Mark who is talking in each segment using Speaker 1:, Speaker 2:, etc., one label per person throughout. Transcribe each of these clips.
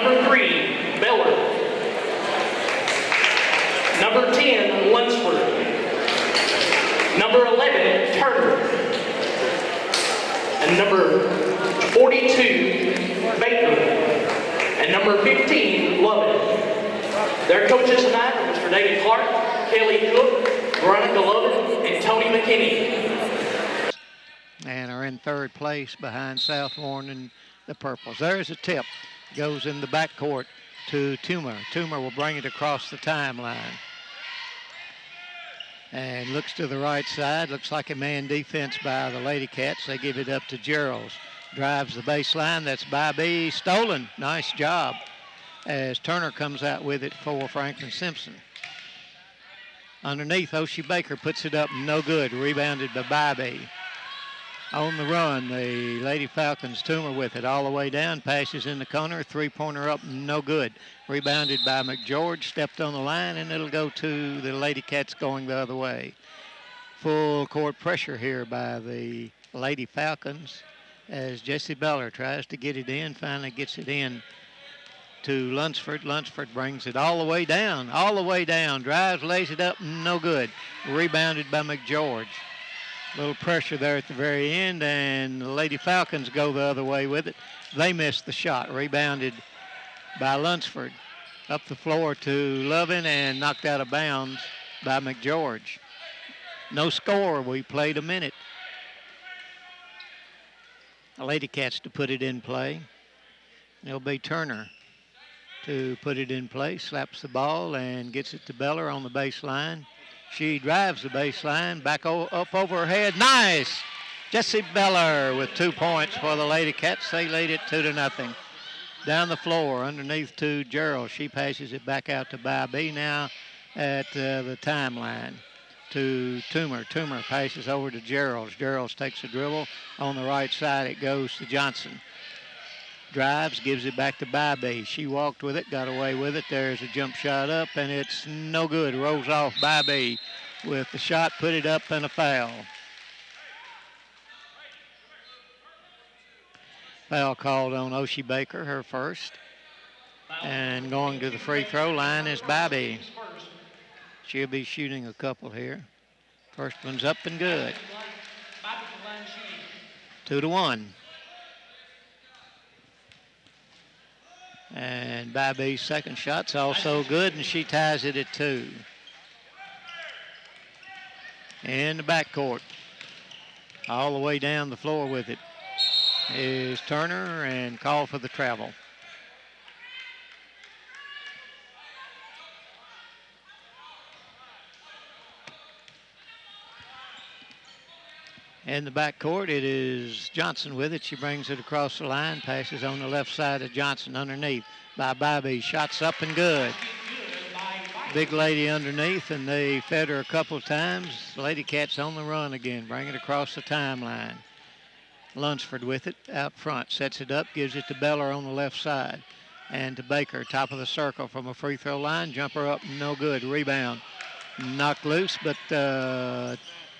Speaker 1: number 3, Beller. Number 10, Lunsford. Number 11, Turner. And number 42, Baker. And number 15, Lovett. Their coaches tonight are Mr. David Clark, Kelly Cook, Veronica Lovett, and Tony McKinney.
Speaker 2: And are in third place behind South Warren and the Purples. There's a tip. Goes in the backcourt to Toomer. Toomer will bring it across the timeline. And looks to the right side. Looks like a man defense by the Lady Cats. They give it up to Geralds. Drives the baseline. That's by B. Stolen. Nice job. As Turner comes out with it for Franklin Simpson. Underneath, Oshie Baker puts it up. No good. Rebounded by Bybee. On the run, the Lady Falcons, Toomer with it all the way down. Passes in the corner. Three-pointer up. No good. Rebounded by McGeorge. Stepped on the line, and it'll go to the Lady Cats going the other way. Full court pressure here by the Lady Falcons as Jesse Beller tries to get it in. Finally gets it in to Lunsford. Lunsford brings it all the way down. All the way down. Drives, lays it up. No good. Rebounded by McGeorge. Little pressure there at the very end, and the Lady Falcons go the other way with it. They missed the shot. Rebounded by Lunsford. Up the floor to Lovin and knocked out of bounds by McGeorge. No score. We played a minute. The Lady Cats to put it in play. It'll be Turner to put it in play. Slaps the ball and gets it to Beller on the baseline. She drives the baseline, back up over her head. Nice! Jessie Beller with 2 points for the Lady Cats. They lead it 2-0. Down the floor, underneath to Gerald. She passes it back out to Bybee now at the timeline to Toomer. Toomer passes over to Gerald. Gerald takes a dribble. On the right side, it goes to Johnson. Drives, gives it back to Bybee. She walked with it, got away with it. There's a jump shot up, and it's no good. Rolls off Bybee with the shot, put it up, and a foul. Foul called on Oshie Baker, her first. And going to the free throw line is Bybee. She'll be shooting a couple here. First one's up and good. 2-1. And Bybee's second shot's also good, and she ties it at 2. In the backcourt, all the way down the floor with it is Turner, and call for the travel. In the backcourt, it is Johnson with it. She brings it across the line, passes on the left side of Johnson underneath by Bybee. Shots up and good. Big lady underneath, and they fed her a couple of times. Lady Cats on the run again, bring it across the timeline. Lunsford with it out front, sets it up, gives it to Beller on the left side. And to Baker, top of the circle from a free throw line. Jumper up, no good. Rebound knocked loose, but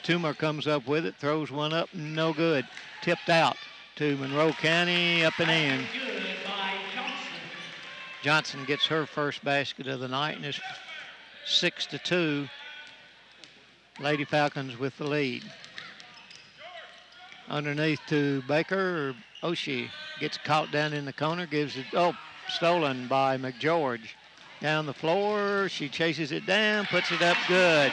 Speaker 2: Toomer comes up with it, throws one up, no good. Tipped out to Monroe County, up and in. Johnson gets her first basket of the night, and it's 6-2. Lady Falcons with the lead. Underneath to Baker. Oshie gets caught down in the corner, gives it, stolen by McGeorge. Down the floor, she chases it down, puts it up good.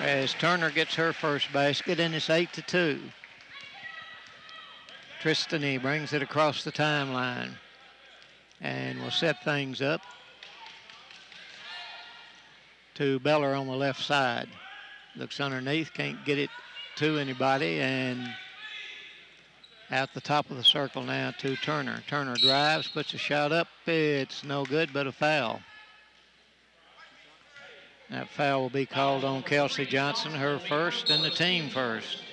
Speaker 2: As Turner gets her first basket, and it's 8-2. Tristany brings it across the timeline and will set things up to Beller on the left side. Looks underneath, can't get it to anybody, and out the top of the circle now to Turner. Turner drives, puts a shot up. It's no good, but a foul. That foul will be called on Kelsey Johnson, her first and the team first.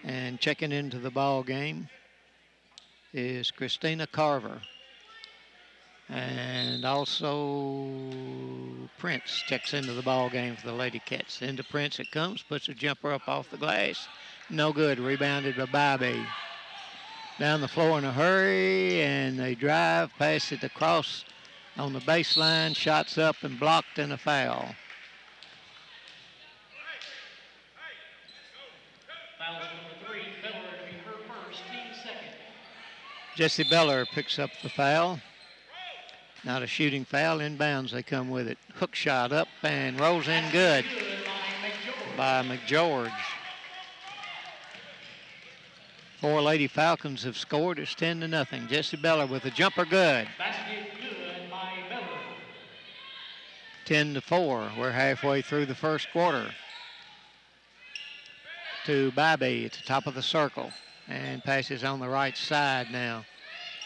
Speaker 2: And checking into the ball game is Christina Carver. And also Prince checks into the ball game for the Lady Cats. Into Prince it comes, puts a jumper up off the glass. No good, rebounded by Bybee. down the floor in a hurry, and they drive, pass it across on the baseline, shots up and blocked, and a foul.
Speaker 1: Foul number 3, Beller to be her first, team second.
Speaker 2: Jesse Beller picks up the foul. Not a shooting foul, inbounds they come with it. Hook shot up and rolls in good by McGeorge. 4 Lady Falcons have scored. It's 10-0. Jesse Beller with a jumper good.
Speaker 1: Basket good by Beller.
Speaker 2: 10-4. We're halfway through the first quarter. To Bybee at the top of the circle. And passes on the right side now.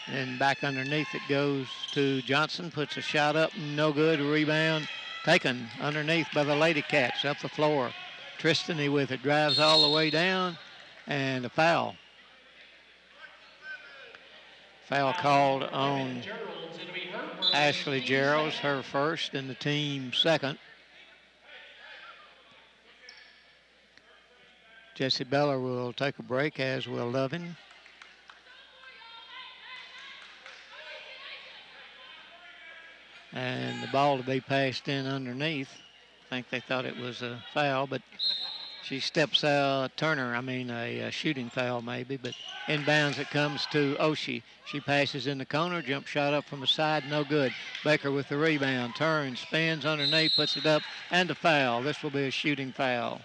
Speaker 2: And back underneath it goes to Johnson. Puts a shot up. No good. Rebound taken underneath by the Lady Cats up the floor. Tristany with it. Drives all the way down. And a foul. Foul called on Ashley Geralds, her first and the team second. Jesse Beller will take a break, as will Lovin. And the ball to be passed in underneath. I think they thought it was a foul, but she steps out, a shooting foul maybe, but inbounds it comes to Oshie. She passes in the corner, jump shot up from the side, no good. Baker with the rebound, turns, spins underneath, puts it up, and a foul. This will be a shooting foul.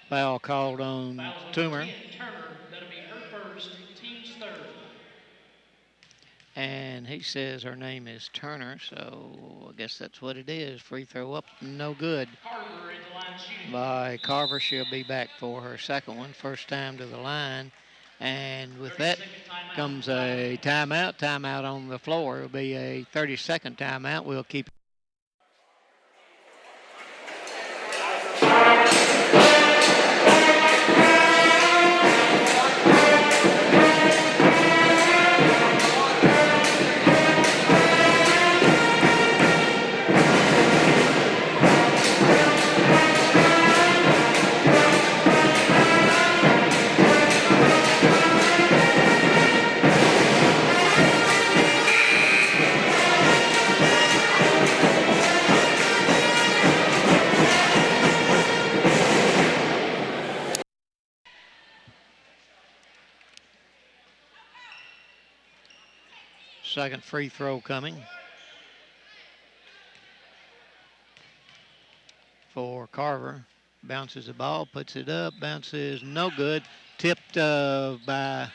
Speaker 2: Foul called on Toomer.
Speaker 1: Turner, that'll be her first, team's third.
Speaker 2: And he says her name is Turner, so I guess that's what it is. Free throw up, no good.
Speaker 1: Carver at the line shooting.
Speaker 2: By Carver, she'll be back for her second one. First time to the line. And with that comes a timeout. Timeout on the floor. It'll be a 30-second timeout. We'll keep second free throw coming for Carver. Bounces the ball, puts it up, bounces, no good. Tipped by,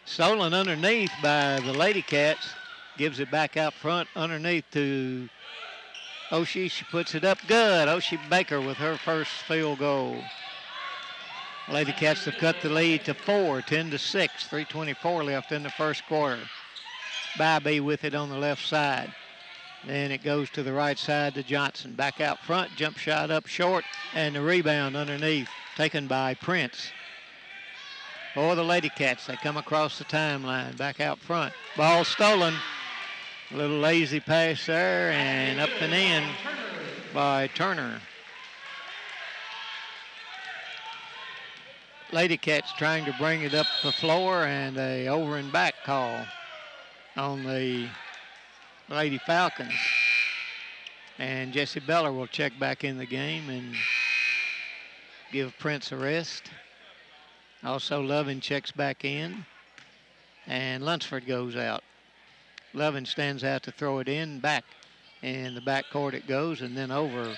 Speaker 2: stolen underneath by the Lady Cats. Gives it back out front underneath to Oshie. She puts it up, good. Oshie Baker with her first field goal. Lady Cats have cut the lead to 4, 10-6, 3:24 left in the first quarter. Bybee with it on the left side. Then it goes to the right side to Johnson. Back out front, jump shot up short, and the rebound underneath taken by Prince. For the Lady Cats, they come across the timeline, back out front. Ball stolen. A little lazy pass there, and up and in by Turner. Lady Cats trying to bring it up the floor, and a over and back call on the Lady Falcons. And Jesse Beller will check back in the game and give Prince a rest. Also, Lovin checks back in, and Lunsford goes out. Lovin stands out to throw it in, back. In the backcourt it goes, and then over,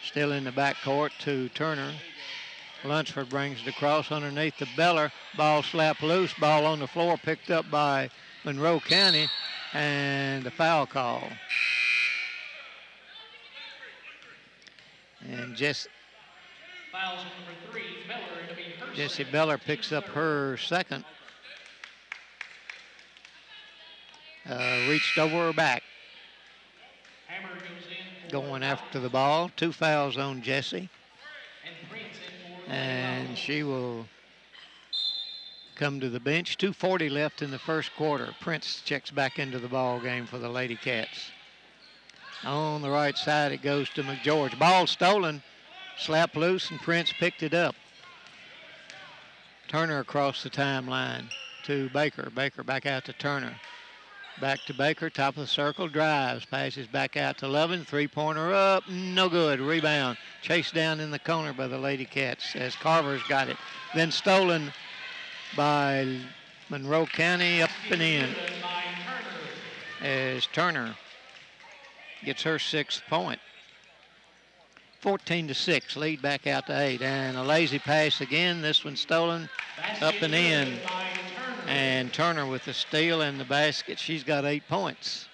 Speaker 2: still in the backcourt to Turner. Lunsford brings it across underneath to Beller. Ball slapped loose, ball on the floor, picked up by Monroe County, and a foul call. And Jesse Beller picks up her second. Reached over her back. Going after the ball. 2 fouls on Jesse. And she will come to the bench. 2:40 left in the first quarter. Prince checks back into the ball game for the Lady Cats. On the right side, it goes to McGeorge. Ball stolen, slapped loose, and Prince picked it up. Turner across the timeline to Baker. Baker back out to Turner. Back to Baker, top of the circle, drives, passes back out to Lovin. Three-pointer up, no good. Rebound, chased down in the corner by the Lady Cats as Carver's got it. Then stolen by Monroe County, up and in as Turner gets her 6th point. 14-6, lead back out to 8. And a lazy pass again. This one stolen, up and in. And Turner with the steal and the basket. She's got 8 points.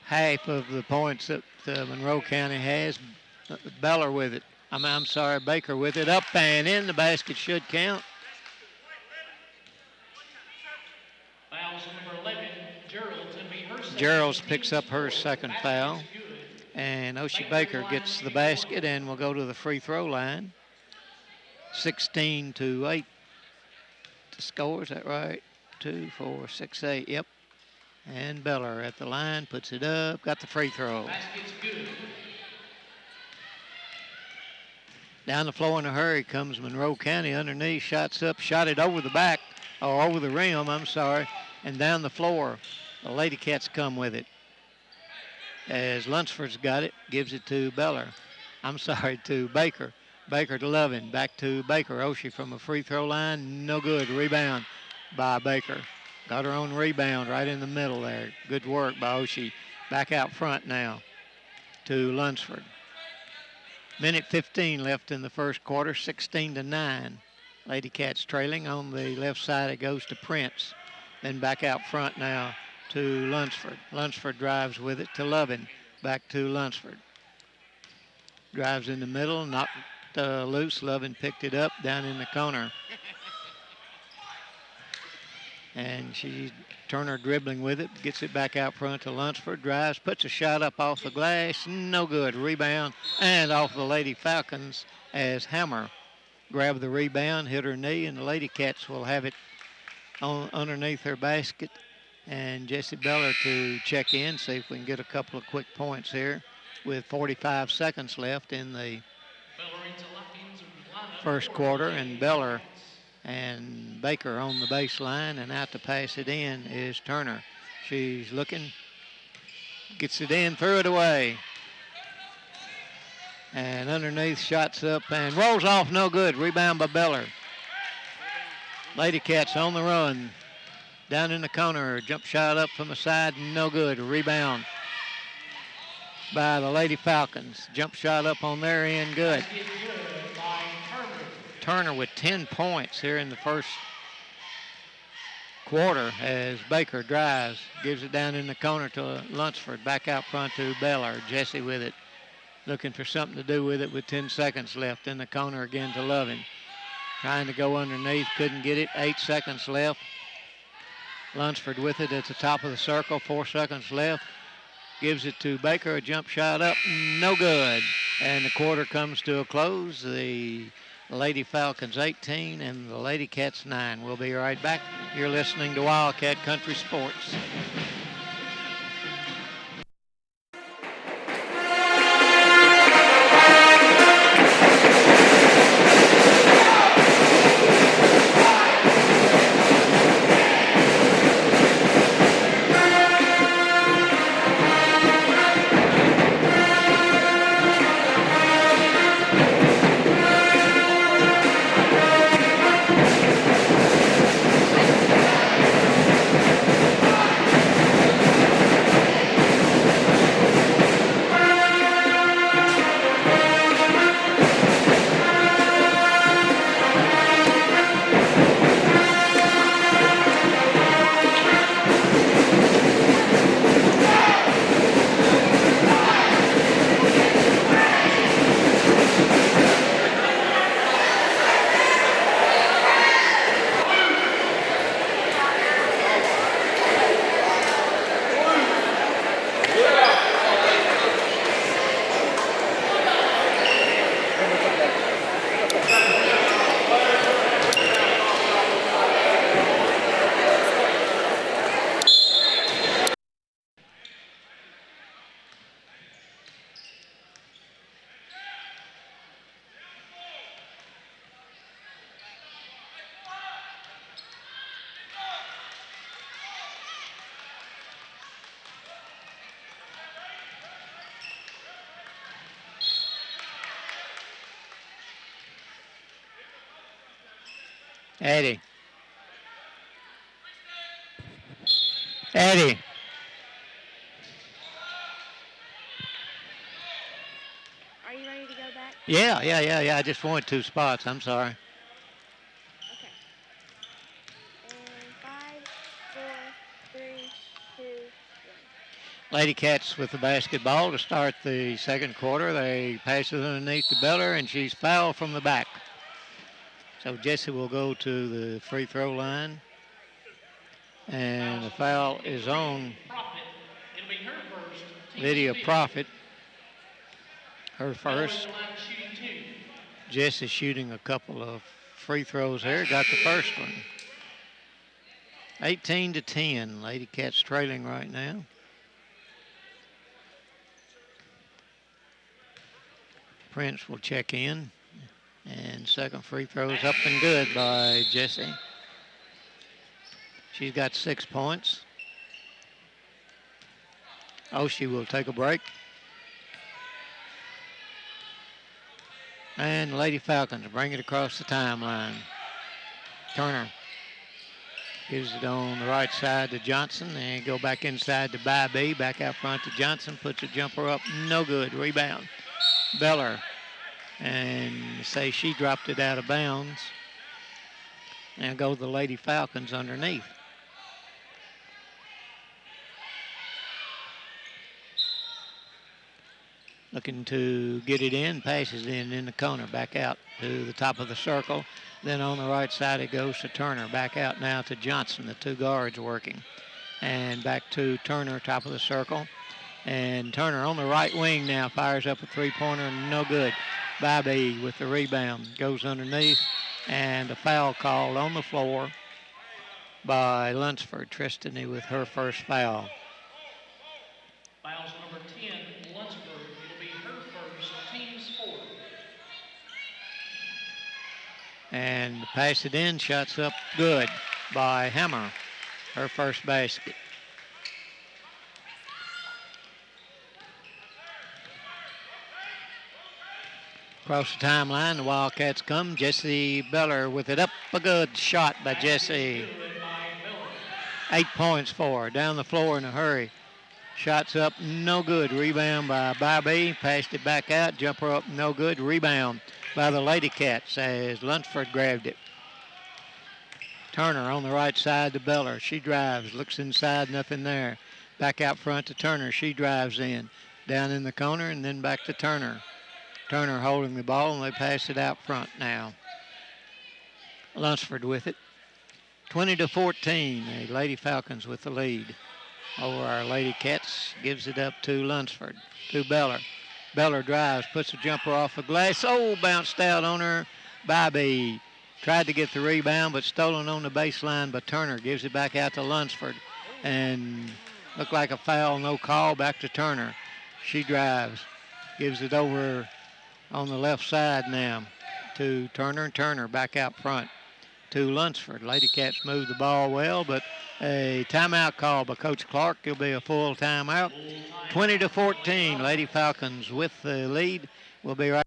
Speaker 2: Half of the points that Monroe County has. Beller with it. I'm sorry, Baker with it. Up and in. The basket should count. Gerald's picks up her 2nd foul. And Oshie Baker gets the basket and will go to the free throw line. 16-8 to score, is that right? 2, 4, 6, 8, yep. And Beller at the line, puts it up, got the free throw. Down the floor in a hurry comes Monroe County underneath, shots up, shot it over the back, or over the rim, I'm sorry, and down the floor. The Lady Cats come with it. As Lunsford's got it, gives it to Beller. I'm sorry, to Baker. Baker to Lovin, back to Baker. Oshie from a free throw line, no good. Rebound by Baker. Got her own rebound right in the middle there. Good work by Oshie. Back out front now to Lunsford. Minute 15 left in the first quarter, 16-9. Lady Cats trailing. On the left side, it goes to Prince. Then back out front now to Lunsford. Lunsford drives with it to Lovin. Back to Lunsford. Drives in the middle, knocked loose. Lovin picked it up down in the corner. And Turner dribbling with it, gets it back out front to Lunsford. Drives, puts a shot up off the glass, no good. Rebound and off the Lady Falcons as Hammer grabbed the rebound, hit her knee, and the Lady Cats will have it underneath her basket. And Jessie Beller to check in, see if we can get a couple of quick points here with 45 seconds left in the first quarter. And Beller and Baker on the baseline, and out to pass it in is Turner. She's looking, gets it in, threw it away. And underneath, shots up and rolls off, no good. Rebound by Beller. Lady Cats on the run. Down in the corner, jump shot up from the side, no good. Rebound by the Lady Falcons. Jump shot up on their end, good. Turner with 10 points here in the first quarter as Baker drives, gives it down in the corner to Lunsford. Back out front to Beller. Jessie with it, looking for something to do with it with 10 seconds left. In the corner again to Lovin. Trying to go underneath, couldn't get it. 8 seconds left. Lunsford with it at the top of the circle, 4 seconds left. Gives it to Baker, a jump shot up, no good. And the quarter comes to a close. The Lady Falcons 18 and the Lady Cats 9. We'll be right back. You're listening to Wildcat Country Sports. Eddie. Eddie.
Speaker 3: Are you ready to go back?
Speaker 2: Yeah. I just wanted 2 spots. I'm sorry.
Speaker 3: Okay. And 5, 4, 3, 2, 1.
Speaker 2: Lady Cats with the basketball to start the second quarter. They pass it underneath to Beller, and she's fouled from the back. So Jesse will go to the free throw line. And the foul is on Lydia Profit. Her first. Jesse shooting a couple of free throws there. Got the first one. 18-10. Lady Cats trailing right now. Prince will check in. And second free throw is up and good by Jesse. She's got 6 points. Oshie will take a break. And the Lady Falcons bring it across the timeline. Turner gives it on the right side to Johnson. And go back inside to Bybee. Back out front to Johnson. Puts a jumper up. No good. Rebound. Beller. And say she dropped it out of bounds. And go the Lady Falcons underneath. Looking to get it in, passes in the corner, back out to the top of the circle. Then on the right side it goes to Turner. Back out now to Johnson, the 2 guards working. And back to Turner, top of the circle. And Turner on the right wing now fires up a 3-pointer, no good. Bybee with the rebound, goes underneath. And a foul called on the floor by Lunsford. Tristany with her first foul.
Speaker 1: Fouls number 10, Lunsford. It'll be her first, team's 4th.
Speaker 2: And pass it in, shots up good by Hammer, her first basket. Across the timeline, the Wildcats come. Jesse Beller with it up, a good shot by Jesse. 8 points for her, down the floor in a hurry. Shots up, no good. Rebound by Bybee, passed it back out, jumper up, no good. Rebound by the Lady Cats as Lunsford grabbed it. Turner on the right side to Beller. She drives, looks inside, nothing there. Back out front to Turner. She drives in. Down in the corner and then back to Turner. Turner holding the ball and they pass it out front now. Lunsford with it. 20-14. The Lady Falcons with the lead over our Lady Cats. Gives it up to Lunsford, to Beller. Beller drives, puts a jumper off the glass. Oh, bounced out on her. Bybee tried to get the rebound, but stolen on the baseline by Turner. Gives it back out to Lunsford. And looked like a foul, no call. Back to Turner. She drives, gives it over on the left side now to Turner. Turner back out front to Lunsford. Lady Cats moved the ball well, but a timeout call by Coach Clark. It'll be a full timeout. 20-14. Lady Falcons with the lead. We'll be right.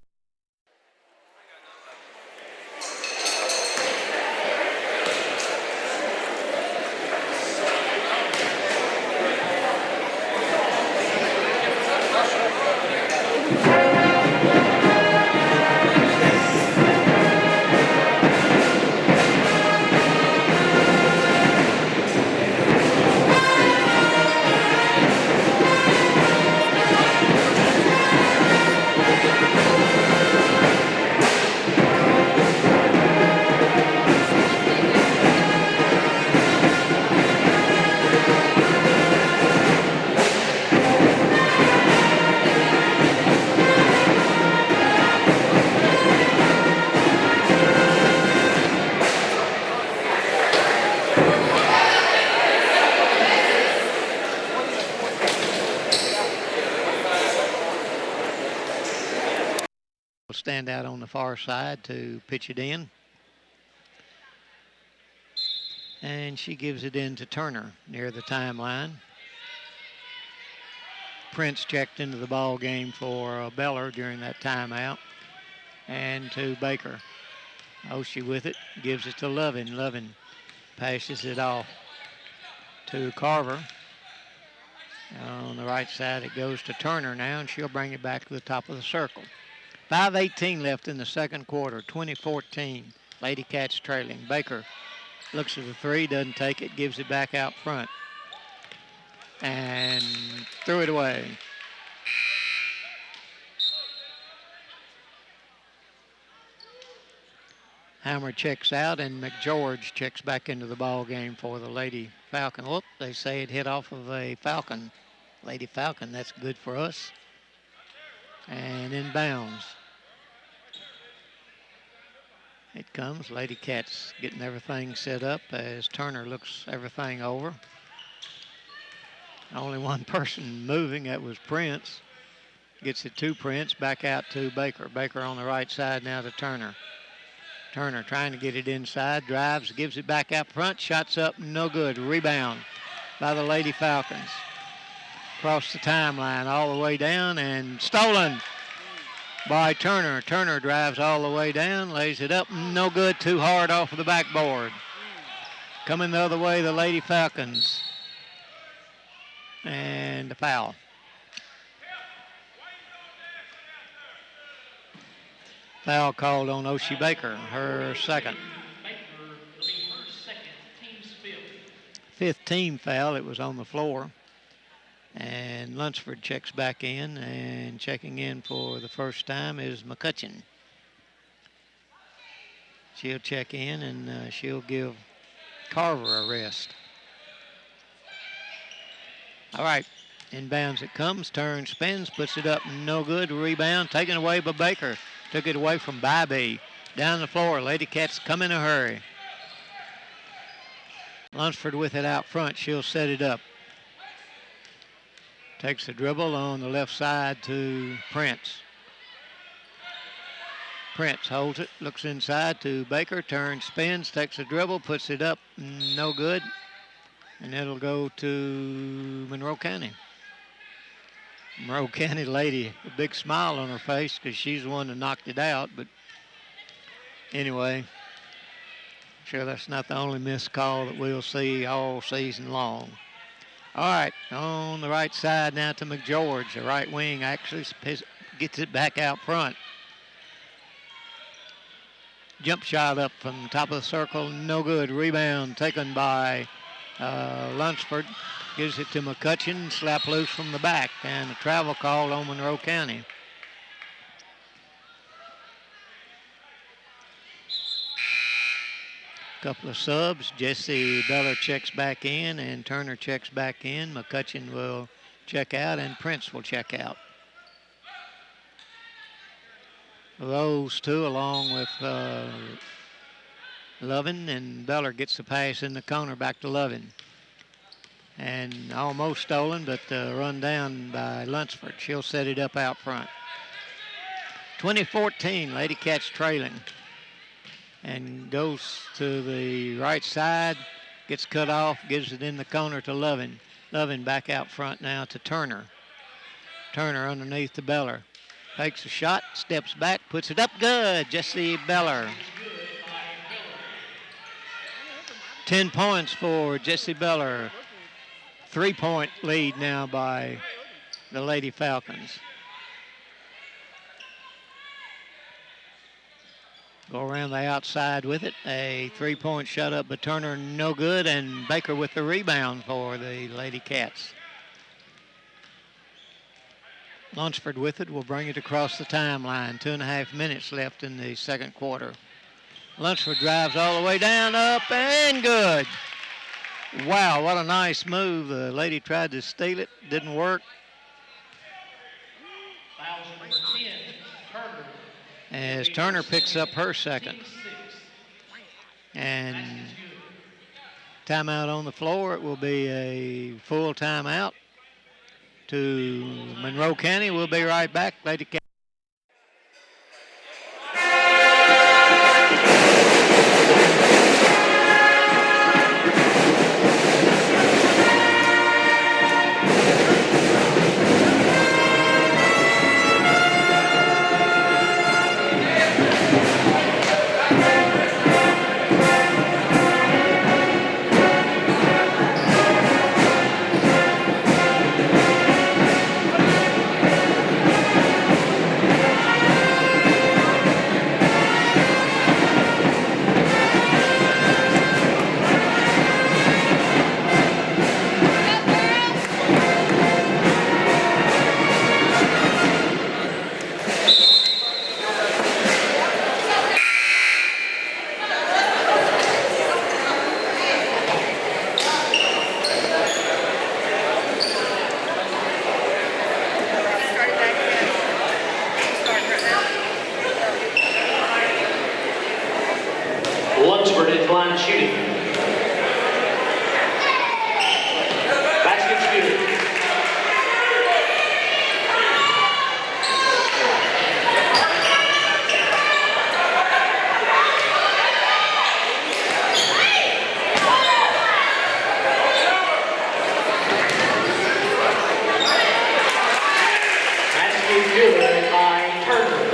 Speaker 2: Stand out on the far side to pitch it in. And she gives it in to Turner near the timeline. Prince checked into the ball game for Beller during that timeout. And to Baker. Oshie with it, gives it to Lovin. Lovin passes it off to Carver. On the right side, it goes to Turner now, and she'll bring it back to the top of the circle. 5:18 left in the second quarter, 20-14. Lady Cats trailing. Baker looks at the three, doesn't take it, gives it back out front. And threw it away. Hammer checks out, and McGeorge checks back into the ball game for the Lady Falcon. Whoop, they say it hit off of a Falcon. Lady Falcon, that's good for us. And inbounds. It comes. Lady Cats getting everything set up as Turner looks everything over. Only one person moving, that was Prince. Gets it to Prince, back out to Baker. Baker on the right side now to Turner. Turner trying to get it inside, drives, gives it back out front, shots up, no good. Rebound by the Lady Falcons. Across the timeline, all the way down, and stolen by Turner. Turner drives all the way down, lays it up, no good, too hard off of the backboard. Coming the other way, the Lady Falcons. And a foul. Foul called on Oshie Baker, her second. Fifth team foul. It was on the floor. And Lunsford checks back in, and checking in for the first time is McCutcheon. She'll check in, and she'll give Carver a rest. All right, inbounds it comes, turns, spins, puts it up, no good. Rebound taken away by Baker. Took it away from Bybee. Down the floor, Lady Cats come in a hurry. Lunsford with it out front, she'll set it up. Takes a dribble on the left side to Prince. Prince holds it, looks inside to Baker, turns, spins, takes a dribble, puts it up, no good. And it'll go to Monroe County. Monroe County lady, a big smile on her face because she's the one that knocked it out. But anyway, sure that's not the only missed call that we'll see all season long. All right, on the right side now to McGeorge. The right wing actually gets it back out front. Jump shot up from the top of the circle, no good. Rebound taken by Lunsford. Gives it to McCutcheon, slap loose from the back, and a travel call on Monroe County. Couple of subs. Jesse Beller checks back in, and Turner checks back in. McCutcheon will check out, and Prince will check out. Those two, along with Lovin, and Beller gets the pass in the corner back to Lovin. And almost stolen, but run down by Lunsford. She'll set it up out front. 20-14, Lady Cats trailing. And goes to the right side, gets cut off, gives it in the corner to Lovin. Lovin back out front now to Turner. Turner underneath to Beller. Takes a shot, steps back, puts it up good. Jesse Beller. 10 points for Jesse Beller. 3-point lead now by the Lady Falcons. Go around the outside with it. A 3-point shot up by Turner, no good, and Baker with the rebound for the Lady Cats. Lunsford with it will bring it across the timeline. 2.5 minutes left in the second quarter. Lunsford drives all the way down, up, and good. Wow, what a nice move. The lady tried to steal it, didn't work. As Turner picks up her second. And timeout on the floor. It will be a full timeout to Monroe County. We'll be right back. Lady Cats.
Speaker 1: Lunsford at the line of shooting. Basket's good. Basket good by Turner.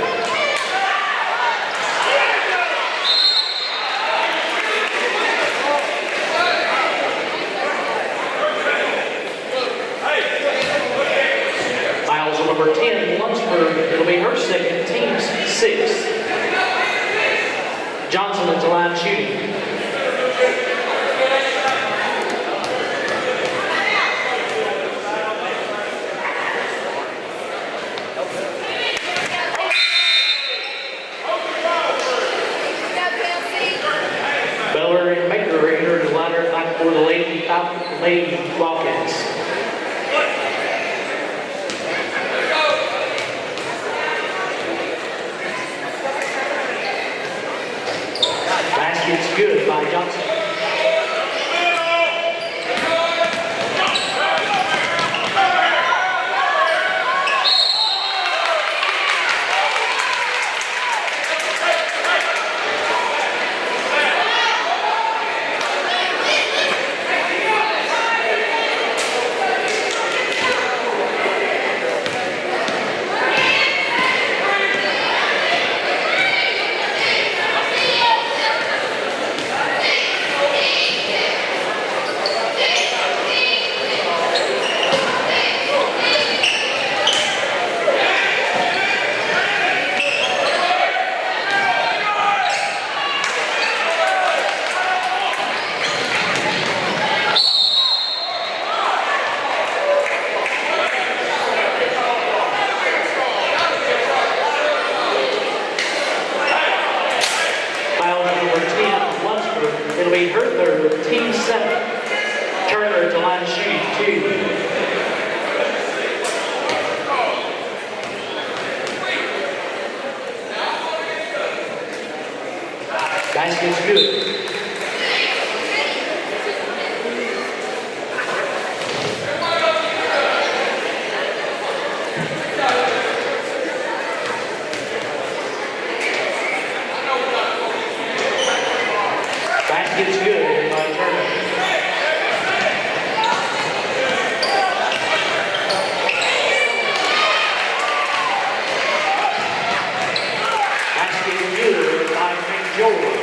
Speaker 1: Fouls on number 10, Lunsford. It'll be her second, team's sixth. Johnson at the line of shooting. Beller and Baker are here to line her back for the Lady Wildcats. Basket's good by Johnson. It'll be her third, team seven. Turner to line of shooting, 2. Basket's good. Basket's good by Turner. Basket good by McGeorge.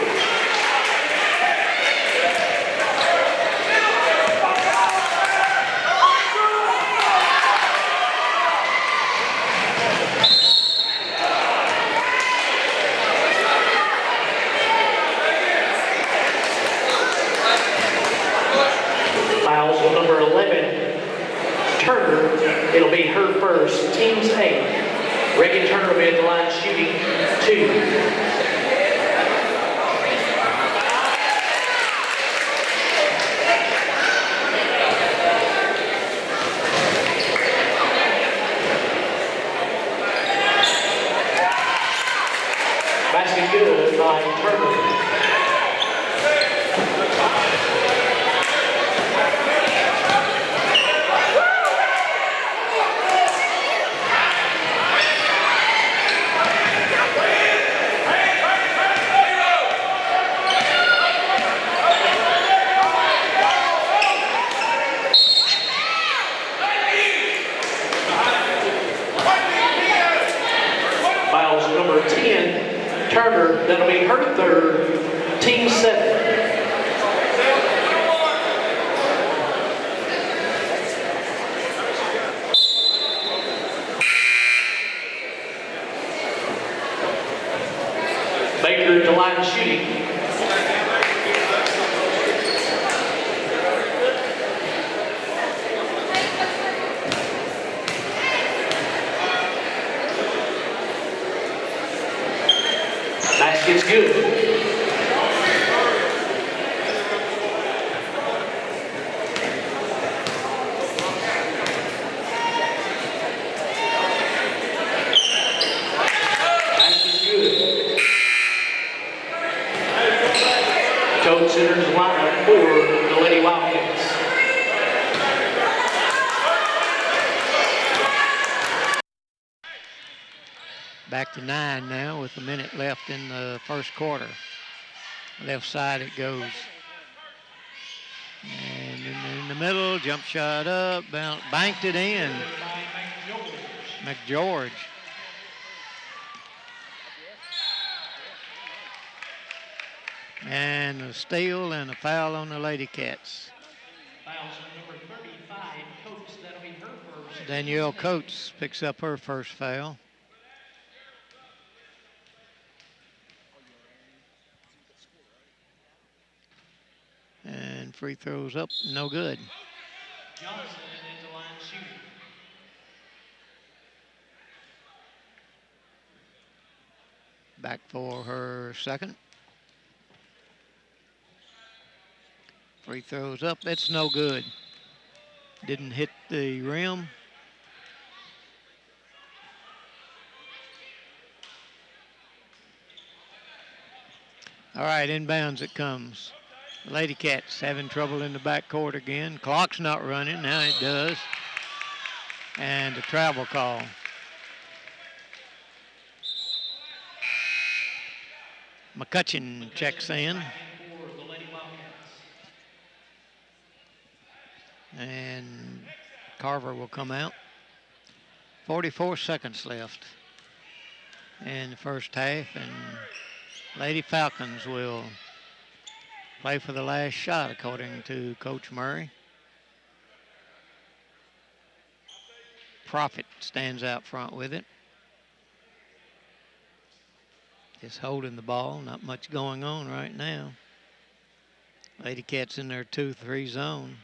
Speaker 1: Fouls on number 11, Turner. It'll be her first, team's 8. Reagan Turner will be at the line shooting 2. Basket good by Turner. Fouls number 10, Turner. That'll be her third, team 7. Baker to line of shooting. Basket's good. Coach enters the lineup for the Lady Wildcats.
Speaker 2: Back to 9 now with a minute left in the first quarter. Left side it goes. And in the middle, jump shot up, banked it in. McGeorge. And a steal and a foul on the Lady Cats.
Speaker 1: Fouls on number 35, Coates. That'll be her first.
Speaker 2: Danielle Coates picks up her first foul. And free throws up, no good.
Speaker 1: Johnson is the line shooter.
Speaker 2: Back for her second. Free throws up, it's no good. Didn't hit the rim. All right, inbounds it comes. Lady Cats having trouble in the backcourt again. Clock's not running, now it does. And a travel call. McCutcheon checks in. And Carver will come out. 44 seconds left in the first half, and Lady Falcons will play for the last shot, according to Coach Murray. Profit stands out front with it. Just holding the ball, not much going on right now. Lady Cats in their 2-3 zone.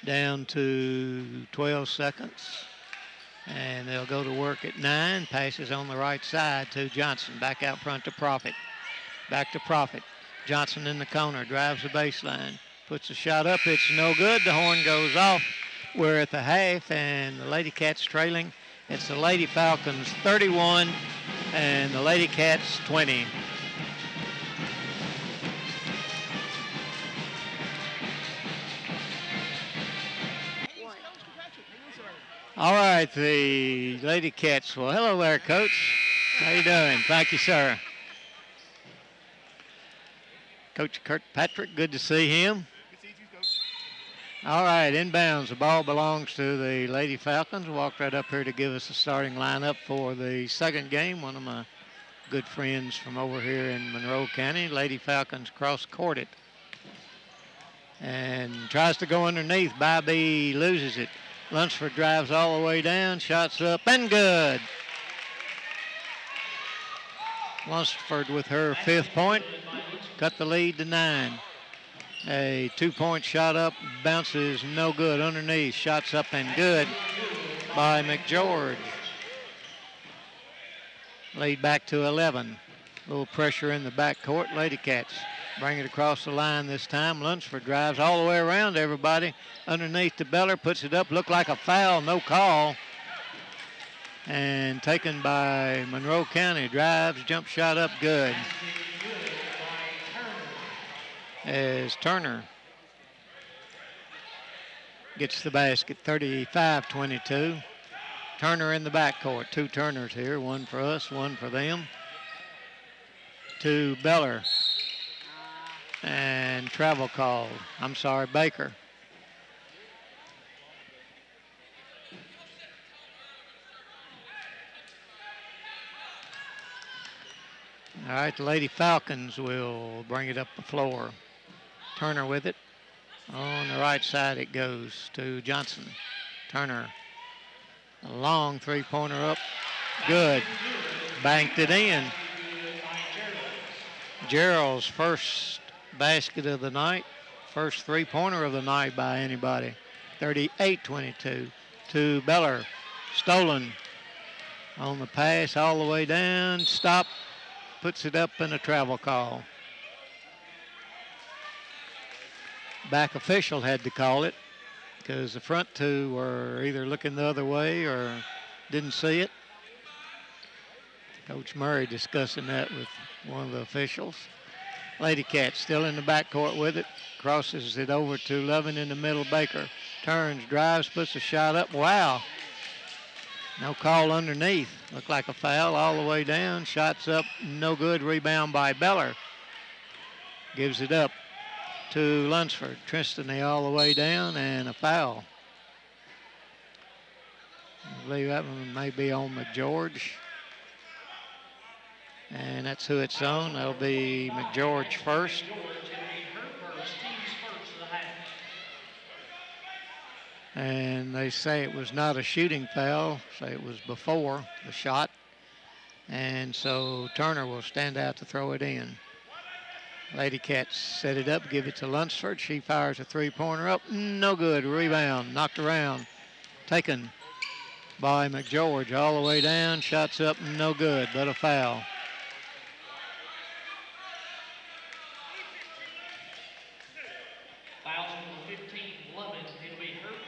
Speaker 2: Down to 12 seconds. And they'll go to work at 9. Passes on the right side to Johnson. Back out front to Profit. Back to Profit. Johnson in the corner. Drives the baseline. Puts a shot up. It's no good. The horn goes off. We're at the half, and the Lady Cats trailing. It's the Lady Falcons 31 and the Lady Cats 20. All right, the Lady Cats. Well, hello there, Coach. How you doing? Thank you, sir. Coach Kirkpatrick, good to see him. All right, inbounds. The ball belongs to the Lady Falcons. Walked right up here to give us a starting lineup for the second game. One of my good friends from over here in Monroe County. Lady Falcons cross-court it. And tries to go underneath. Bybee loses it. Lunsford drives all the way down, shots up, and good. Lunsford with her 5th point, cut the lead to 9. A 2-point shot up, bounces no good underneath, shots up and good by McGeorge. Lead back to 11. A little pressure in the backcourt. Lady Cats bring it across the line this time. Lunsford drives all the way around everybody. Underneath to Beller, puts it up. Looked like a foul, no call. And taken by Monroe County. Drives, jump shot up, good. As Turner gets the basket, 35-22. Turner in the backcourt. 2 Turners here, one for us, one for them. To Beller. And travel call. I'm sorry, Baker. All right, the Lady Falcons will bring it up the floor. Turner with it. On the right side it goes to Johnson. Turner. A long 3-pointer up. Good. Banked it in. Gerald's first basket of the night. First 3-pointer of the night by anybody. 38-22 to Beller. Stolen on the pass all the way down. Stop. Puts it up in a travel call. Back official had to call it because the front 2 were either looking the other way or didn't see it. Coach Murray discussing that with one of the officials. Lady Cats still in the backcourt with it. Crosses it over to Lovin in the middle. Baker turns, drives, puts a shot up. Wow. No call underneath. Looked like a foul all the way down. Shots up, no good. Rebound by Beller. Gives it up to Lunsford. Tristany all the way down and a foul. I believe that one may be on McGeorge. And that's who it's on. That'll be McGeorge first. And they say it was not a shooting foul. Say it was before the shot. And so Turner will stand out to throw it in. Lady Cats set it up, give it to Lunsford. She fires a three-pointer up. No good. Rebound. Knocked around. Taken by McGeorge all the way down. Shots up. No good, but a foul.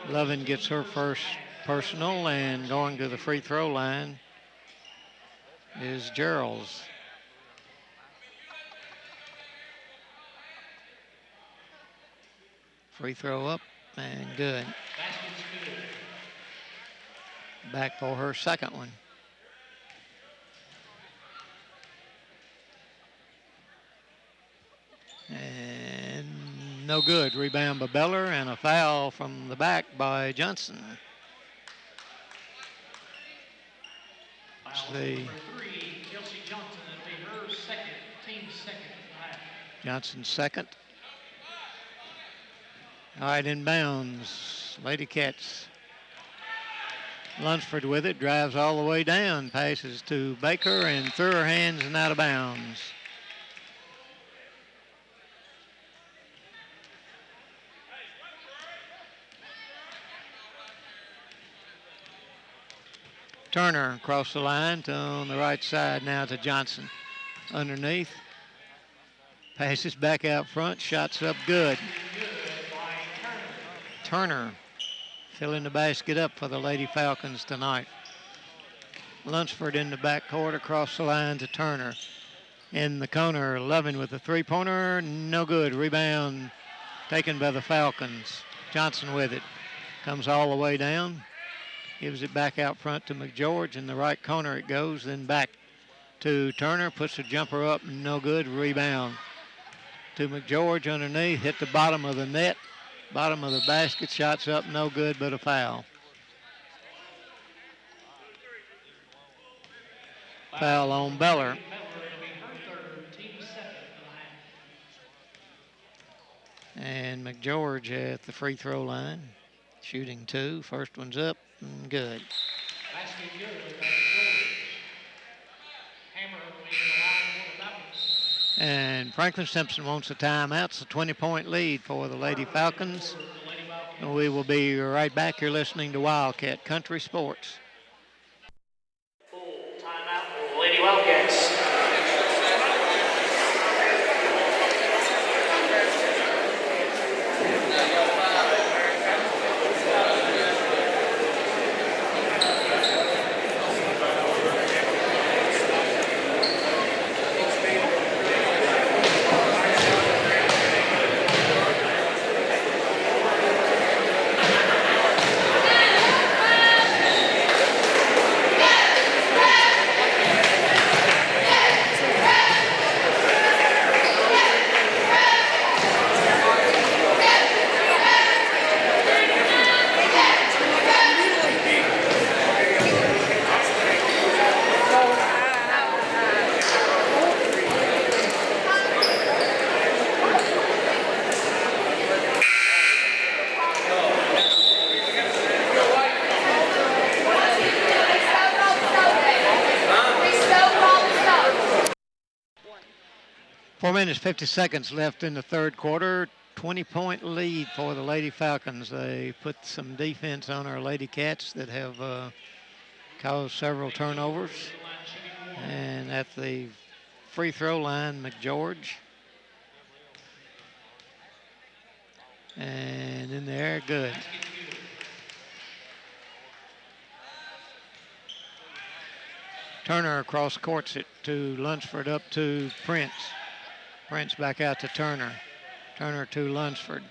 Speaker 2: Lovin gets her first personal, and going to the free throw line is Gerald's. Free throw up and good. Back for her second one. And no good. Rebound by Beller and a foul from the back by Johnson. Johnson's second. All right, inbounds. Lady Cats. Lunsford with it, drives all the way down, passes to Baker and through her hands and out of bounds. Turner across the line on the right side now to Johnson. Underneath. Passes back out front. Shots up good. Turner filling the basket up for the Lady Falcons tonight. Lunsford in the backcourt across the line to Turner. In the corner, Lovin with a three-pointer. No good. Rebound taken by the Falcons. Johnson with it. Comes all the way down. Gives it back out front to McGeorge. In the right corner it goes. Then back to Turner. Puts a jumper up. No good. Rebound to McGeorge underneath. Hit the bottom of the net. Bottom of the basket. Shots up. No good, but a foul. Foul on Beller. And McGeorge at the free throw line. Shooting two. First one's up and good. And Franklin Simpson wants a timeout. It's a 20-point lead for the Lady Falcons. And we will be right back. You're listening to Wildcat Country Sports.
Speaker 1: Full timeout for the Lady Wildcats.
Speaker 2: Minutes, 50 seconds left in the third quarter. 20-point lead for the Lady Falcons. They put some defense on our Lady Cats that have caused several turnovers. And at the free throw line, McGeorge. And in the air, good. Turner across courts it to Lunsford, up to Prince. Prince back out to Turner. Turner to Lunsford.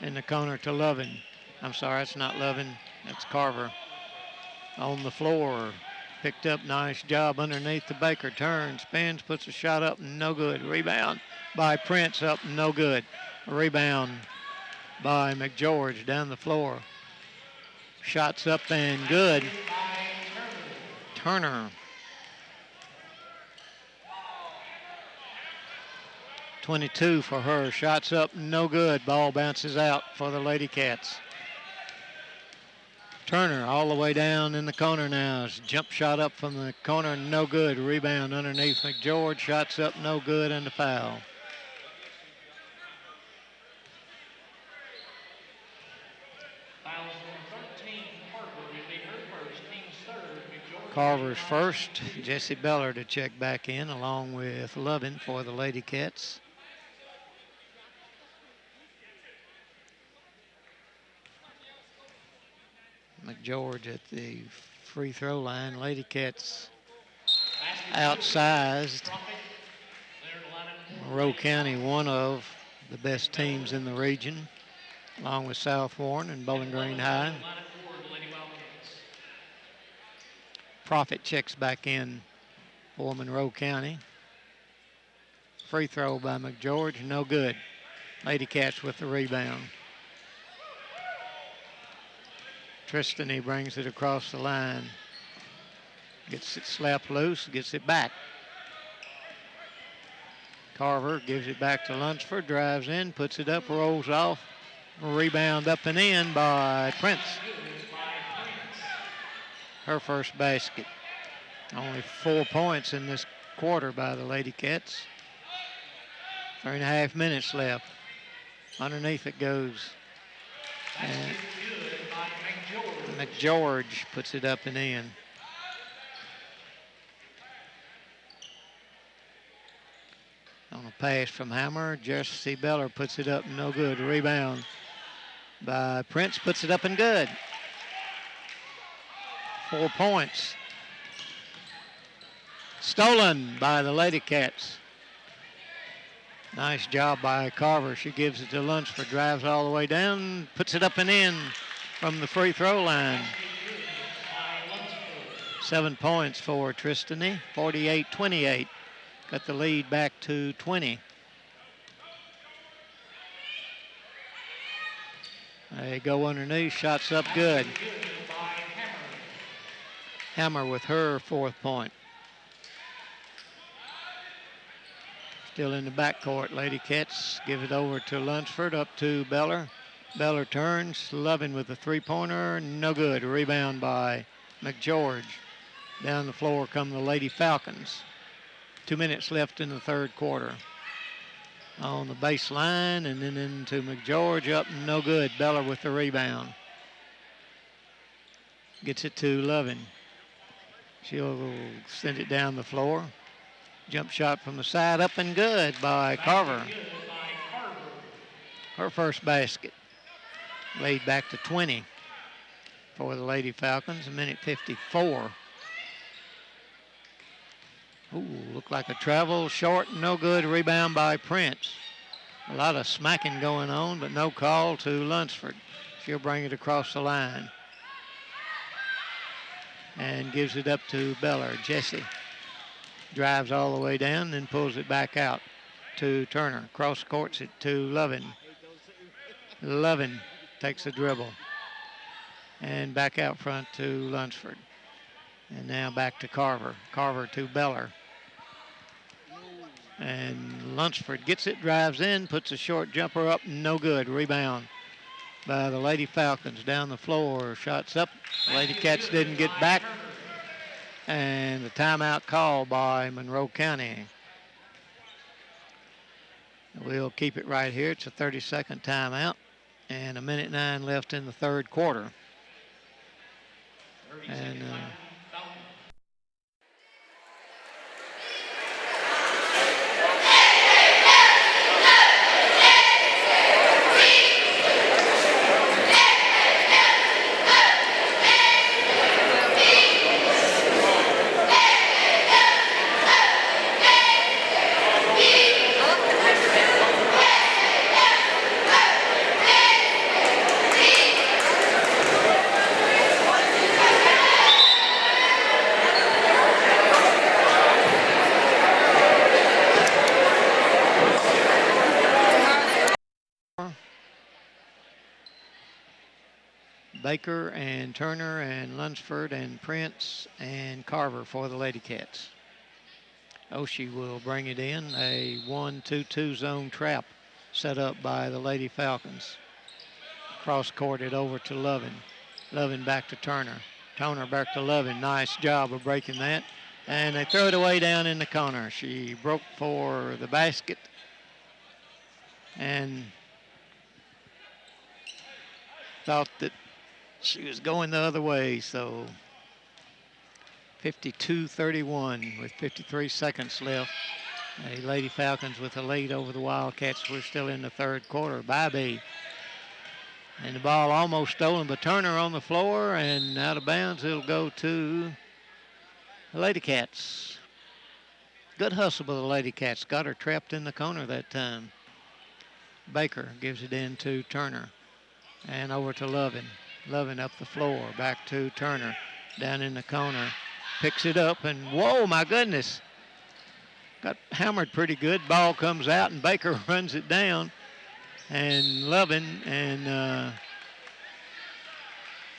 Speaker 2: In the corner to Lovin. I'm sorry, it's not Lovin. That's Carver. On the floor. Picked up, nice job underneath the Baker. Turns, spins, puts a shot up, no good. Rebound by Prince, up, no good. Rebound by McGeorge down the floor. Shots up and good. Turner. 22 for her. Shots up, no good. Ball bounces out for the Lady Cats. Turner all the way down in the corner now. Jump shot up from the corner, no good. Rebound underneath McGeorge. Shots up, no good, and a foul. Carver's first. Jesse Beller to check back in along with Lovin for the Lady Cats. McGeorge at the free throw line. Lady Cats outsized. Monroe County, one of the best teams in the region, along with South Warren and Bowling Green High. Profit checks back in for Monroe County. Free throw by McGeorge, no good. Lady Cats with the rebound. Tristany brings it across the line. Gets it slapped loose, gets it back. Carver gives it back to Lunsford, drives in, puts it up, rolls off. Rebound up and in by Prince. Her first basket. Only 4 points in this quarter by the Lady Cats. 3.5 minutes left. Underneath it goes. And McGeorge puts it up and in. On a pass from Hammer, Jesse Beller puts it up, no good. Rebound by Prince, puts it up and good. 4 points. Stolen by the Lady Cats. Nice job by Carver. She gives it to Lunsford, drives all the way down, puts it up and in from the free throw line. 7 points for Tristany, 48-28. Got the lead back to 20. They go underneath, shots up good. Hammer with her 4th point. Still in the backcourt, Lady Cats give it over to Lunsford, up to Beller. Beller turns, Lovin with a 3-pointer, no good. Rebound by McGeorge. Down the floor come the Lady Falcons. 2 minutes left in the third quarter. On the baseline and then into McGeorge, up, no good. Beller with the rebound. Gets it to Lovin. She'll send it down the floor. Jump shot from the side, up and good by Carver. Her first basket. Laid back to 20 for the Lady Falcons, 1:54. Ooh, looked like a travel, short, no good. Rebound by Prince. A lot of smacking going on, but no call to Lunsford. She'll bring it across the line. And gives it up to Beller. Jesse drives all the way down, then pulls it back out to Turner. Cross courts it to Lovin. Lovin takes a dribble. And back out front to Lunsford. And now back to Carver. Carver to Beller. And Lunsford gets it, drives in, puts a short jumper up, no good. Rebound by the Lady Falcons down the floor. Shots up. Lady Cats didn't get back. And the timeout call by Monroe County. We'll keep it right here. It's a 30-second timeout. And 1:09 left in the third quarter. And Baker and Turner and Lunsford and Prince and Carver for the Lady Cats. Oshie will bring it in, a 1-2-2 zone trap set up by the Lady Falcons. Cross courted over to Lovin. Lovin back to Turner. Turner back to Lovin. Nice job of breaking that. And they throw it away down in the corner. She broke for the basket and thought that she was going the other way. So 52-31 with 53 seconds left. The Lady Falcons with a lead over the Wildcats. We're still in the third quarter. Bybee. And the ball almost stolen by Turner on the floor, and out of bounds it'll go to the Lady Cats. Good hustle by the Lady Cats. Got her trapped in the corner that time. Baker gives it in to Turner. And over to Lovin. Lovin up the floor. Back to Turner. Down in the corner. Picks it up, and whoa, my goodness. Got hammered pretty good. Ball comes out, and Baker runs it down. And Lovin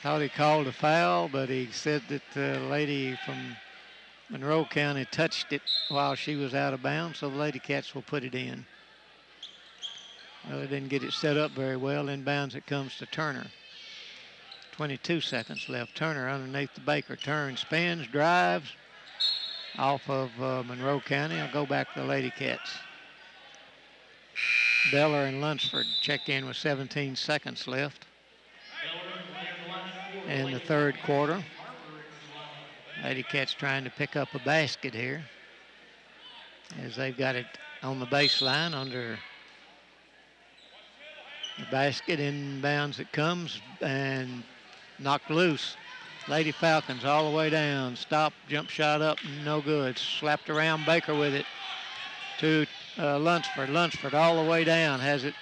Speaker 2: thought he called a foul, but he said that the lady from Monroe County touched it while she was out of bounds, so the Lady Cats will put it in. Well, they didn't get it set up very well. Inbounds it comes to Turner. 22 seconds left. Turner underneath the Baker. Turns, spins, drives off of Monroe County. I'll go back to the Lady Cats. Beller and Lunsford check in with 17 seconds left in the third quarter. Lady Cats trying to pick up a basket here as they've got it on the baseline under the basket. Inbounds it comes and knocked loose. Lady Falcons all the way down. Stop, jump shot up, no good. Slapped around Baker with it to Lunsford. Lunsford all the way down. Has it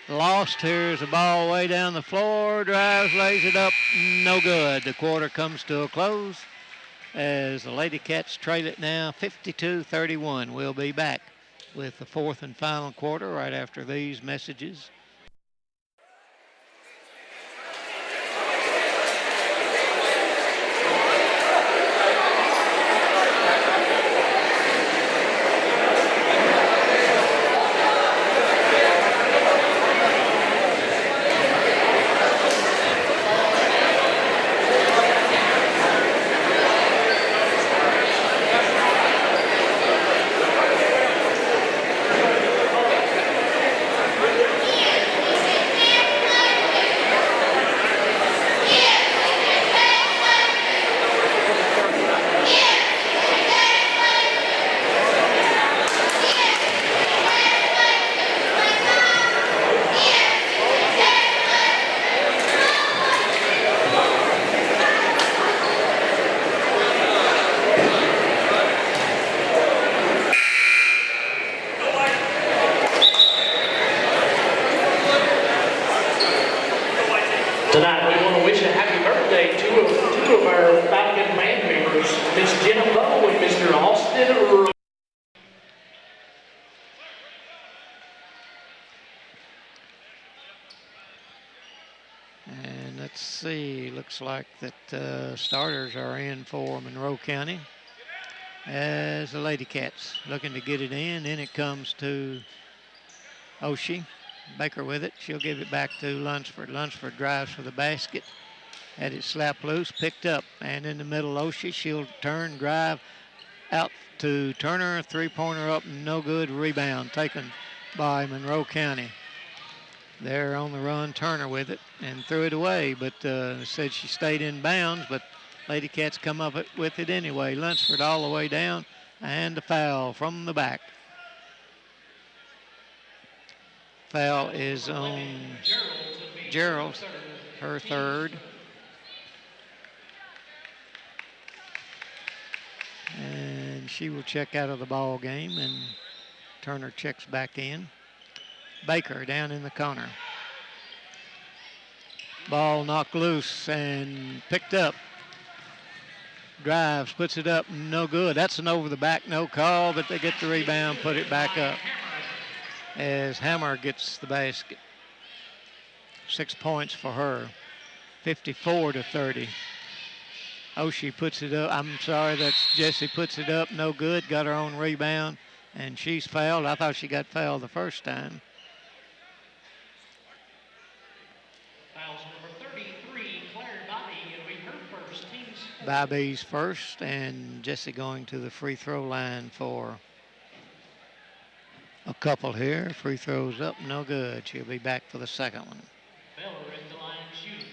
Speaker 2: lost. Here's the ball way down the floor. Drives, lays it up, no good. The quarter comes to a close as the Lady Cats trail it now 52-31. We'll be back with the fourth and final quarter right after these messages.
Speaker 1: Tonight, we want to wish a happy birthday to two of our Falcon band members, Miss Jenna Bowe and Mr. Austin Rowe.
Speaker 2: And let's see, looks like that starters are in for Monroe County as the Lady Cats looking to get it in. Then it comes to Oshie. Baker with it. She'll give it back to Lunsford. Lunsford drives for the basket. Had it slapped loose, picked up, and in the middle, Oshie. She'll turn, drive out to Turner. Three-pointer up, no good. Rebound taken by Monroe County. There on the run, Turner with it and threw it away, but said she stayed in bounds, but Lady Cats come up with it anyway. Lunsford all the way down, and a foul from the back. Foul is on Gerald, her third. And she will check out of the ball game, and Turner checks back in. Baker down in the corner. Ball knocked loose and picked up. Drives, puts it up, no good. That's an over the back, no call, but they get the rebound, put it back up as Hammer gets the basket. 6 points for her. 54-30. Oshie puts it up. I'm sorry, that's Jessie puts it up. No good. Got her own rebound, and she's fouled. I thought she got fouled the first time.
Speaker 1: Fouls number 33, Claire Bobby. It'll be her first, team's fourth.
Speaker 2: Bobby's first, and Jessie going to the free throw line for a couple here. Free throws up, no good. She'll be back for the second one.
Speaker 1: Beller at the line shooting.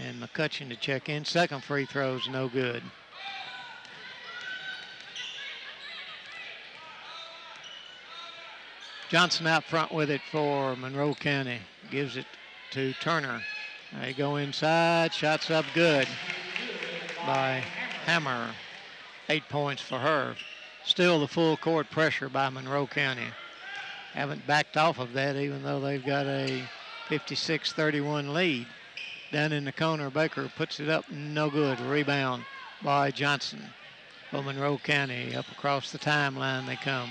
Speaker 2: And McCutcheon to check in. Second free throw's no good. Johnson out front with it for Monroe County. Gives it to Turner. They go inside. Shots up good by Hammer. 8 points for her. Still the full court pressure by Monroe County. Haven't backed off of that even though they've got a 56-31 lead. Down in the corner, Baker puts it up, no good. Rebound by Johnson for Monroe County. Up across the timeline they come.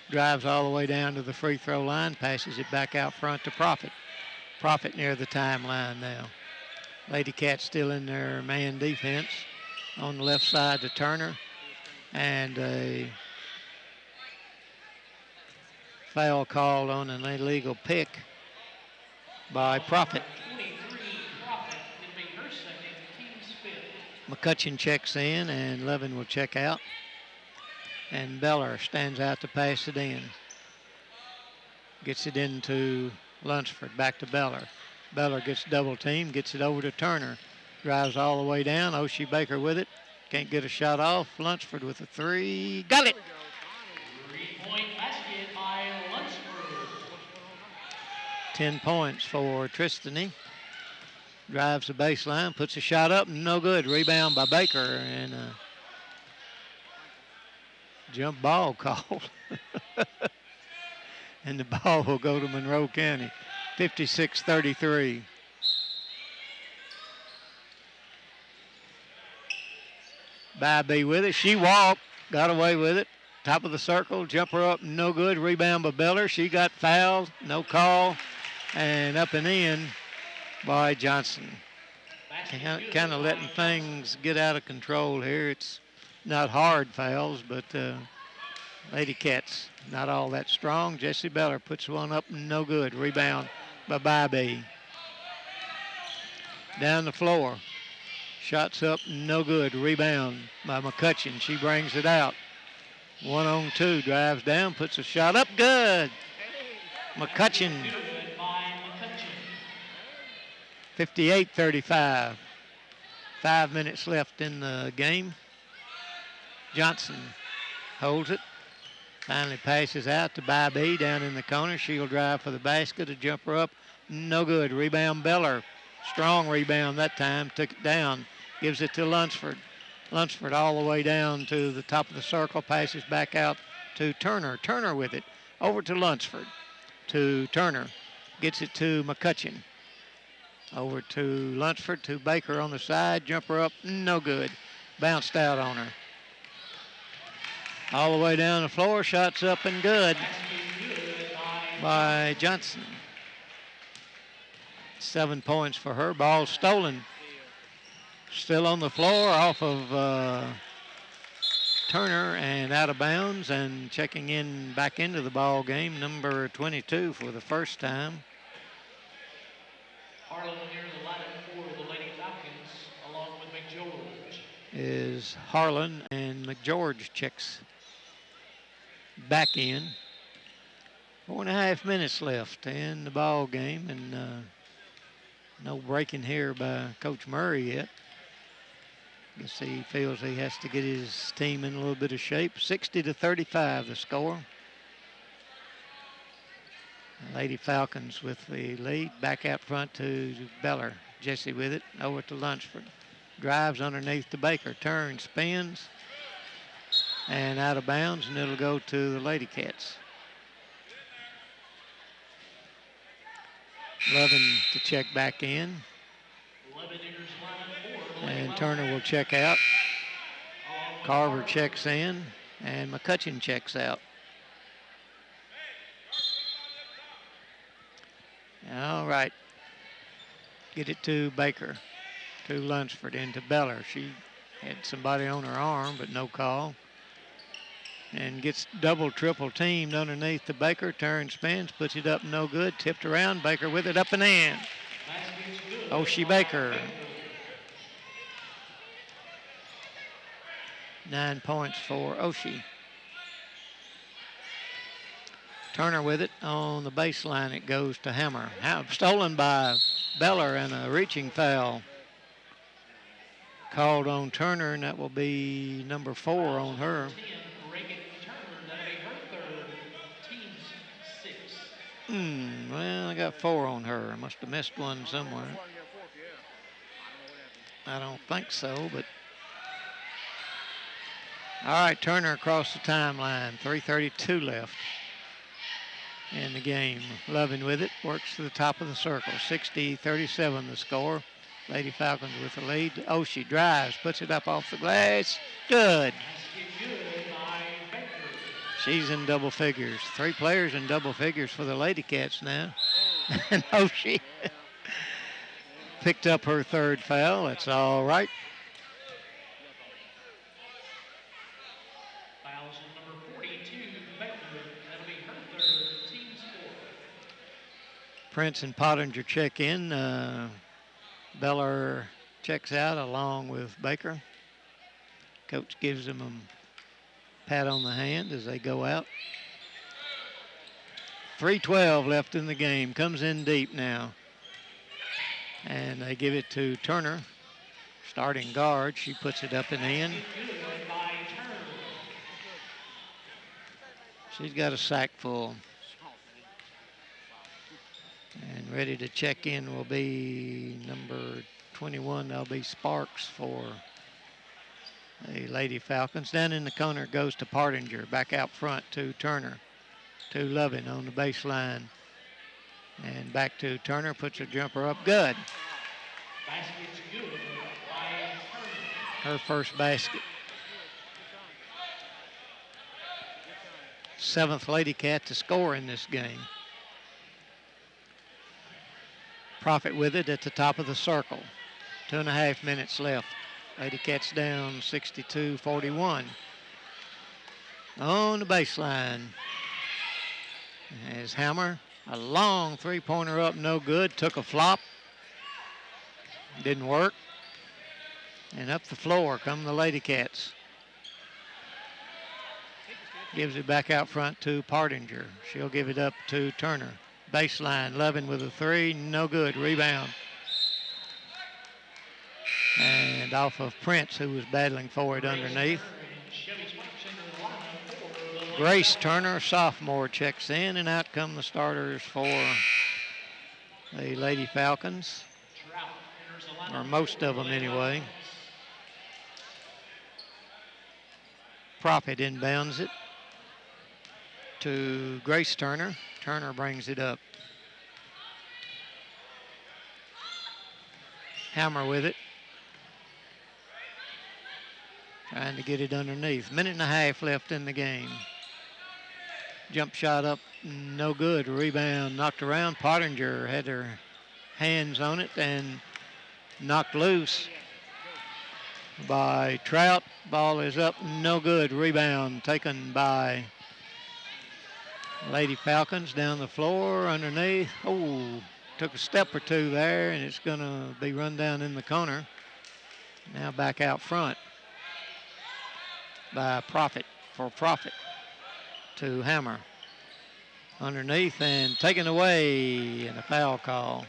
Speaker 2: Drives all the way down to the free throw line, passes it back out front to Profit. Profit near the timeline now. Lady Cats still in their man defense. On the left side to Turner. And a foul called on an illegal pick by Profit. McCutcheon checks in, and Levin will check out. And Beller stands out to pass it in. Gets it into Lunsford, back to Beller. Beller gets double teamed, gets it over to Turner. Drives all the way down. Oshie Baker with it. Can't get a shot off. Lunsford with a three. Got it!
Speaker 1: 3-point basket by Lunsford.
Speaker 2: 10 points for Tristany. Drives the baseline, puts a shot up, no good. Rebound by Baker, and a jump ball called. And the ball will go to Monroe County. 56-33. Bobby with it. She walked, got away with it. Top of the circle, jumper up, no good. Rebound by Beller. She got fouled, no call. And up and in by Johnson. Kind of letting things get out of control here. It's not hard fouls, but Lady Cats not all that strong. Jessie Beller puts one up, no good. Rebound by Bobby. Down the floor. Shots up, no good. Rebound by McCutcheon. She brings it out. 1-on-2, drives down, puts a shot up, good. McCutcheon. 58-35. 5 minutes left in the game. Johnson holds it. Finally passes out to Bobby down in the corner. She'll drive for the basket. A jumper up, no good. Rebound Beller. Strong rebound that time. Took it down. Gives it to Lunsford. Lunsford all the way down to the top of the circle. Passes back out to Turner. Turner with it. Over to Lunsford. To Turner. Gets it to McCutcheon. Over to Lunsford, to Baker on the side. Jumper up, no good. Bounced out on her. All the way down the floor, shots up and good by Johnson. 7 points for her. Ball stolen. Still on the floor off of Turner and out of bounds, and checking in back into the ball game, number 22 for the first time.
Speaker 1: Harlan near the line for the Lady Falcons, along with McGeorge.
Speaker 2: Is Harlan, and McGeorge checks back in. 4.5 minutes left in the ball game, and no breaking here by Coach Murray yet. Guess he feels he has to get his team in a little bit of shape. 60-35 the score. Lady Falcons with the lead. Back out front to Beller. Jessie with it. Over to Lunsford. Drives underneath to Baker. Turns, spins. And out of bounds, and it'll go to the Lady Cats. Levin to check back in. And Turner will check out. Carver checks in, and McCutcheon checks out. All right. Get it to Baker, to Lunsford, into Beller. She had somebody on her arm, but no call. And gets double, triple teamed underneath the Baker. Turns, spins, puts it up, no good. Tipped around. Baker with it up and in. Oshie Baker. 9 points for Oshie. Turner with it on the baseline. It goes to Hammer. Stolen by Beller and a reaching foul called on Turner, and that will be number 4 on her. Well, I got 4 on her. I must have missed one somewhere. I don't think so, but all right, Turner across the timeline. 3:32 left in the game. Loving with it, works to the top of the circle. 60-37 the score. Lady Falcons with the lead. Oshie drives, puts it up off the glass. Good. She's in double figures. 3 players in double figures for the Lady Cats now. And Oshie picked up her 3rd foul. That's all right. Prince and Pottinger check in. Beller checks out along with Baker. Coach gives them a pat on the hand as they go out. 3:12 left in the game. Comes in deep now. And they give it to Turner, starting guard. She puts it up and in. She's got a sack full. And ready to check in will be number 21. That'll be Sparks for the Lady Falcons. Down in the corner goes to Partinger. Back out front to Turner. To Loving on the baseline. And back to Turner. Puts her jumper up. Good.
Speaker 1: Basket's good by
Speaker 2: Her
Speaker 1: Turner.
Speaker 2: first basket. 7th Lady Cat to score in this game. Profit with it at the top of the circle. 2.5 minutes left. Lady Cats down 62-41. On the baseline is Hammer. A long 3-pointer up, no good. Took a flop. Didn't work. And up the floor come the Lady Cats. Gives it back out front to Partinger. She'll give it up to Turner. Baseline, Lovin with a 3, no good. Rebound. And off of Prince, who was battling for it underneath. Grace Turner, sophomore, checks in, and out come the starters for the Lady Falcons, or most of them anyway. Profit inbounds it to Grace Turner. Turner brings it up. Hammer with it. Trying to get it underneath. 1.5 left in the game. Jump shot up, no good. Rebound knocked around. Pottinger had her hands on it and knocked loose by Trout. Ball is up, no good. Rebound taken by Lady Falcons down the floor underneath. Oh, took a step or two there, and it's going to be run down in the corner. Now back out front by Profit to Hammer. Underneath and taken away, and a foul call.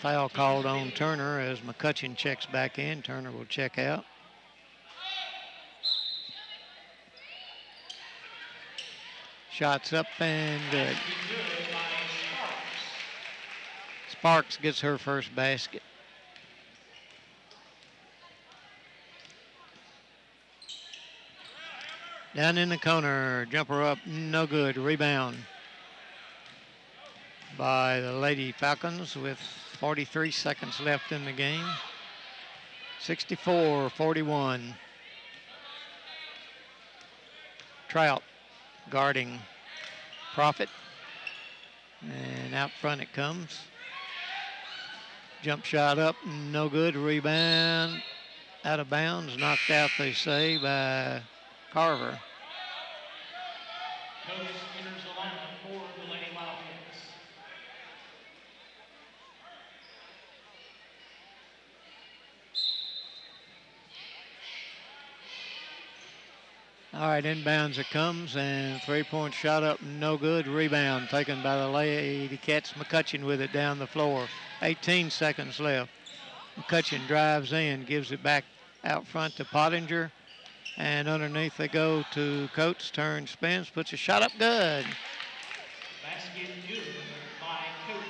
Speaker 2: Foul called on Turner as McCutcheon checks back in. Turner will check out. Shots up and good. Sparks gets her first basket. Down in the corner, jumper up, no good. Rebound by the Lady Falcons with 43 seconds left in the game. 64-41. Trout guarding Profit. And out front it comes. Jump shot up, no good. Rebound out of bounds. Knocked out, they say, by Carver.
Speaker 1: Coach enters the lineup for the Lady Wildcats.
Speaker 2: All right, inbounds it comes, and three-point shot up, no good. Rebound taken by the Lady Cats. McCutcheon with it down the floor. 18 seconds left. McCutcheon drives in, gives it back out front to Pottinger, and underneath they go to Coates. Turns, spins, puts a shot up, good.
Speaker 1: Basket good by Coates.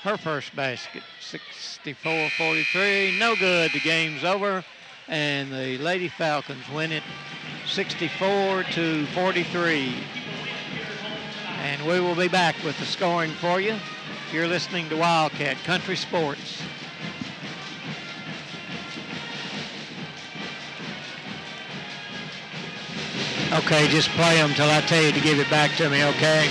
Speaker 2: Her first basket, 64-43, no good. The game's over, and the Lady Falcons win it 64-43. And we will be back with the scoring for you. You're listening to Wildcat Country Sports. Okay, just play them till I tell you to give it back to me, okay?